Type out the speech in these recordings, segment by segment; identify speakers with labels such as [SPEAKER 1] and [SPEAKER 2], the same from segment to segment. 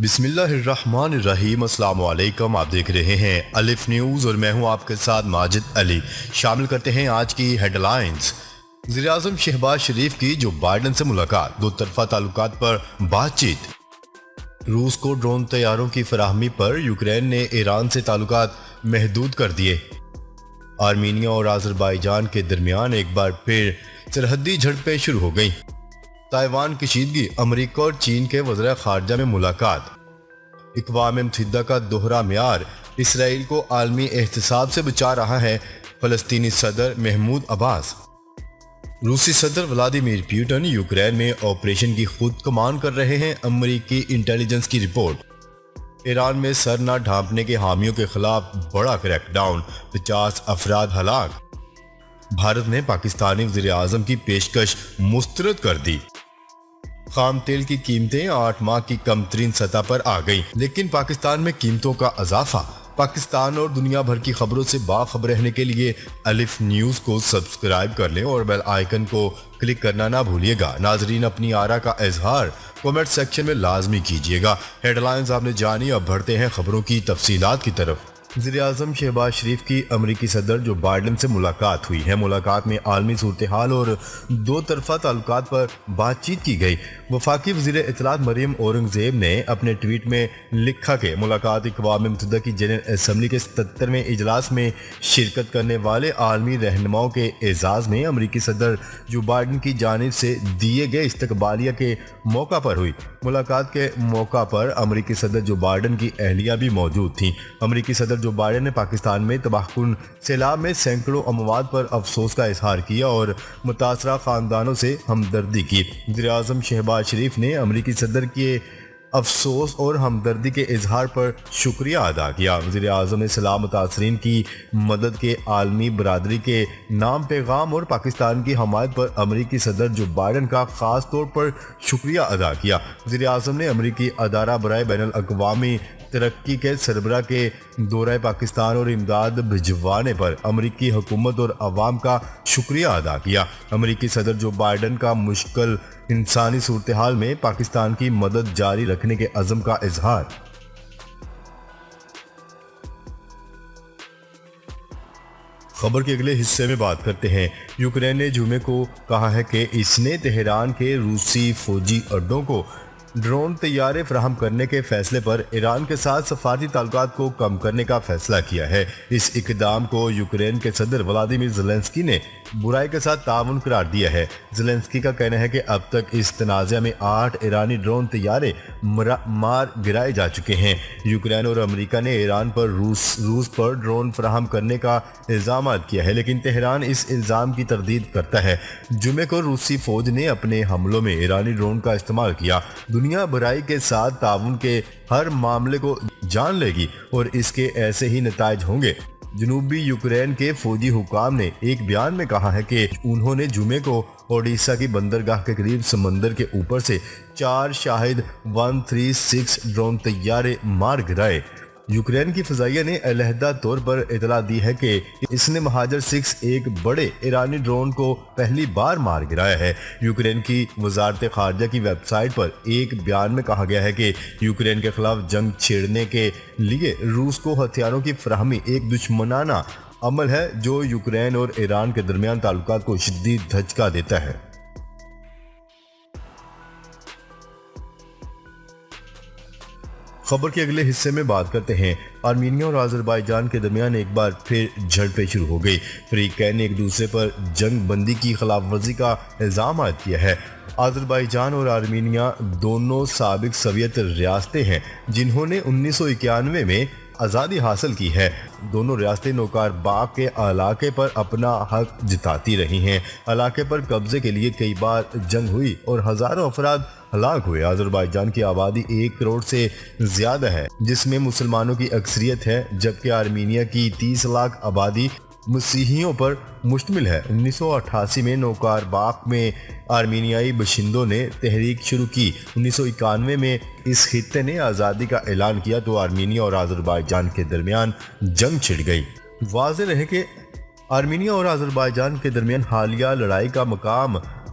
[SPEAKER 1] بسم اللہ الرحمن الرحیم۔ السلام علیکم، آپ دیکھ رہے ہیں الف نیوز اور میں ہوں آپ کے ساتھ ماجد علی۔ شامل کرتے ہیں آج کی ہیڈ لائنز۔ وزیر اعظم شہباز شریف کی جو بائیڈن سے ملاقات، دو طرفہ تعلقات پر بات چیت۔ روس کو ڈرون طیاروں کی فراہمی پر یوکرین نے ایران سے تعلقات محدود کر دیے۔ آرمینیا اور آذربائیجان کے درمیان ایک بار پھر سرحدی جھڑپیں شروع ہو گئیں۔ تائیوان کشیدگی، امریکہ اور چین کے وزراء خارجہ میں ملاقات۔ اقوام متحدہ کا دوہرا معیار، اسرائیل کو عالمی احتساب سے بچا رہا ہے فلسطینی صدر محمود عباس۔ روسی صدر ولادیمیر پیوٹن یوکرین میں آپریشن کی خود کمان کر رہے ہیں، امریکی انٹیلیجنس کی رپورٹ۔ ایران میں سر نہ ڈھانپنے کے حامیوں کے خلاف بڑا کریک ڈاؤن، 50 افراد ہلاک۔ بھارت نے پاکستانی وزیر اعظم کی پیشکش مسترد کر دی۔ خام تیل کی قیمتیں 8 ماہ کی کم ترین سطح پر آ گئیں، لیکن پاکستان میں قیمتوں کا اضافہ۔ پاکستان اور دنیا بھر کی خبروں سے باخبر رہنے کے لیے الف نیوز کو سبسکرائب کر لیں اور بیل آئیکن کو کلک کرنا نہ بھولیے گا۔ ناظرین، اپنی آراء کا اظہار کومنٹ سیکشن میں لازمی کیجیے گا۔ ہیڈ لائنز آپ نے جانی، اب بڑھتے ہیں خبروں کی تفصیلات کی طرف۔ وزیر اعظم شہباز شریف کی امریکی صدر جو بائیڈن سے ملاقات ہوئی ہے۔ ملاقات میں عالمی صورتحال اور دو طرفہ تعلقات پر بات چیت کی گئی۔ وفاقی وزیر اطلاعات مریم اورنگزیب نے اپنے ٹویٹ میں لکھا کہ ملاقات اقوام متحدہ کی جنرل اسمبلی کے 77ویں اجلاس میں شرکت کرنے والے عالمی رہنماؤں کے اعزاز میں امریکی صدر جو بائیڈن کی جانب سے دیے گئے استقبالیہ کے موقع پر ہوئی۔ ملاقات کے موقع پر امریکی صدر جو بائیڈن کی اہلیہ بھی موجود تھیں۔ امریکی صدر جو بائیڈن نے پاکستان میں تباہ کن سیلاب میں سینکڑوں اموات پر افسوس کا اظہار کیا اور متاثرہ خاندانوں سے ہمدردی کی۔ وزیر اعظم شہباز شریف نے امریکی صدر کے افسوس اور ہمدردی کے اظہار پر شکریہ ادا کیا۔ وزیر اعظم نے سیلاب متاثرین کی مدد کے عالمی برادری کے نام پیغام اور پاکستان کی حمایت پر امریکی صدر جو بائیڈن کا خاص طور پر شکریہ ادا کیا۔ وزیر اعظم نے امریکی ادارہ برائے بین الاقوامی ترقی کے سربراہ کے دورہ پاکستان اور امداد بھجوانے پر امریکی حکومت اور عوام کا شکریہ ادا کیا۔ امریکی صدر جو بائیڈن کا مشکل انسانی صورتحال میں پاکستان کی مدد جاری رکھنے کے عزم کا اظہار۔ خبر کے اگلے حصے میں بات کرتے ہیں۔ یوکرین نے جمعے کو کہا ہے کہ اس نے تہران کے روسی فوجی اڈوں کو ڈرون طیارے فراہم کرنے کے فیصلے پر ایران کے ساتھ سفارتی تعلقات کو کم کرنے کا فیصلہ کیا ہے۔ اس اقدام کو یوکرین کے صدر ولادیمیر زیلنسکی نے برائی کے ساتھ تعاون قرار دیا ہے۔ زیلنسکی کا کہنا ہے کہ اب تک اس تنازع میں 8 ایرانی ڈرون طیارے مار گرائے جا چکے ہیں۔ یوکرین اور امریکہ نے ایران پر روس پر ڈرون فراہم کرنے کا الزام عائد کیا ہے، لیکن تہران اس الزام کی تردید کرتا ہے۔ جمعے کو روسی فوج نے اپنے حملوں میں ایرانی ڈرون کا استعمال کیا۔ دنیا برائی کے ساتھ تعاون کے ہر معاملے کو جان لے گی اور اس کے ایسے ہی نتائج ہوں گے۔ جنوبی یوکرین کے فوجی حکام نے ایک بیان میں کہا ہے کہ انہوں نے جمعے کو اوڈیشہ کی بندرگاہ کے قریب سمندر کے اوپر سے 4 شاہد 136 ڈرون طیارے مار گرائے۔ یوکرین کی فضائیہ نے علیحدہ طور پر اطلاع دی ہے کہ اس نے مہاجر 6 ایک بڑے ایرانی ڈرون کو پہلی بار مار گرایا ہے۔ یوکرین کی وزارت خارجہ کی ویب سائٹ پر ایک بیان میں کہا گیا ہے کہ یوکرین کے خلاف جنگ چھیڑنے کے لیے روس کو ہتھیاروں کی فراہمی ایک دشمنانہ عمل ہے جو یوکرین اور ایران کے درمیان تعلقات کو شدید دھچکا دیتا ہے۔ خبر کے اگلے حصے میں بات کرتے ہیں۔ آرمینیا اور آذربائیجان کے درمیان ایک بار پھر جھڑپیں شروع ہو گئی۔ فریقین نے ایک دوسرے پر جنگ بندی کی خلاف ورزی کا الزام عائد کیا ہے۔ آذربائیجان اور آرمینیا دونوں سابق سوویت ریاستیں ہیں جنہوں نے 1991 میں آزادی حاصل کی ہے۔ دونوں ریاستیں نوکار باغ کے علاقے پر اپنا حق جتاتی رہی ہیں۔ علاقے پر قبضے کے لیے کئی بار جنگ ہوئی اور ہزاروں افراد ہلاک ہوئے۔ آذربائیجان کی آبادی 1 کروڑ سے زیادہ ہے، جس میں مسلمانوں کی اکثریت ہے، جبکہ آرمینیا کی 30 لاکھ آبادی مسیحیوں پر مشتمل ہے۔ 1988 میں نوکار باغ میں آرمینیائی باشندوں نے تحریک شروع کی۔ 1991 میں اس خطے نے آزادی کا اعلان کیا تو آرمینیا اور آذربائیجان کے درمیان جنگ چھڑ گئی۔ واضح رہے کہ آرمینیا اور آذربائیجان کے درمیان حالیہ لڑائی کا مقام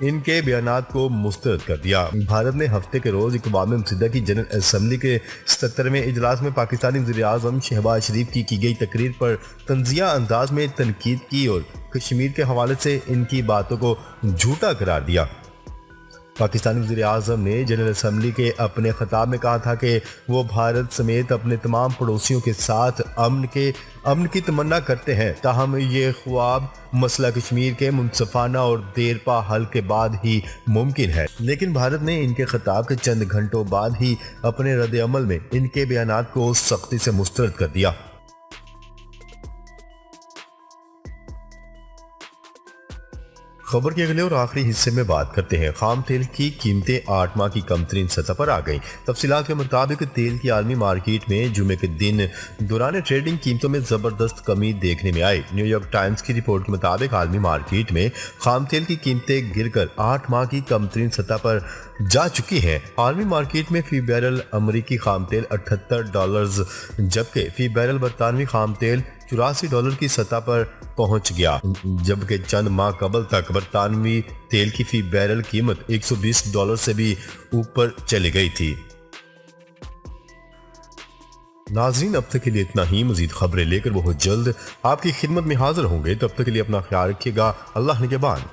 [SPEAKER 1] ان کے بیانات کو مسترد کر دیا۔ بھارت نے ہفتے کے روز اقوام متحدہ کی جنرل اسمبلی کے 77ویں اجلاس میں پاکستانی وزیر اعظم شہباز شریف کی گئی تقریر پر طنزیہ انداز میں تنقید کی اور کشمیر کے حوالے سے ان کی باتوں کو جھوٹا قرار دیا۔ پاکستانی وزیر اعظم نے جنرل اسمبلی کے اپنے خطاب میں کہا تھا کہ وہ بھارت سمیت اپنے تمام پڑوسیوں کے ساتھ امن کی تمنا کرتے ہیں، تاہم یہ خواب مسئلہ کشمیر کے منصفانہ اور دیرپا حل کے بعد ہی ممکن ہے۔ لیکن بھارت نے ان کے خطاب کے چند گھنٹوں بعد ہی اپنے رد عمل میں ان کے بیانات کو سختی سے مسترد کر دیا۔ خبر کے اگلے اور آخری حصے میں بات کرتے ہیں۔ خام تیل کی قیمتیں 8 ماہ کی کم ترین سطح پر آ گئیں۔ تفصیلات کے مطابق تیل کی عالمی مارکیٹ میں جمعے کے دن دوران ٹریڈنگ قیمتوں میں زبردست کمی دیکھنے میں آئی۔ نیو یارک ٹائمز کی رپورٹ کے مطابق عالمی مارکیٹ میں خام تیل کی قیمتیں گر کر 8 ماہ کی کم ترین سطح پر جا چکی ہیں۔ عالمی مارکیٹ میں فی بیرل امریکی خام تیل $78 جبکہ فی بیرل برطانوی خام تیل $84 کی سطح پر پہنچ گیا، جبکہ چند ماہ قبل تک برطانوی تیل کی فی بیرل قیمت $120 سے بھی اوپر چلی گئی تھی۔ ناظرین، اب تک کے لیے اتنا ہی۔ مزید خبریں لے کر بہت جلد آپ کی خدمت میں حاضر ہوں گے، تب تک کے لیے اپنا خیال رکھیے گا۔ اللہ نگہبان۔